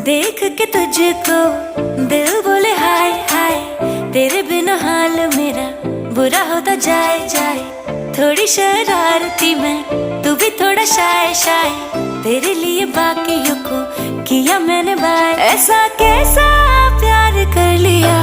देख के तुझको दिल बोले हाय हाय, तेरे बिना हाल मेरा बुरा होता जाए जाए। थोड़ी शरारती मैं, तू भी थोड़ा शाय शाय, तेरे लिए बाकियों को किया मैंने बाय। ऐसा कैसा प्यार कर लिया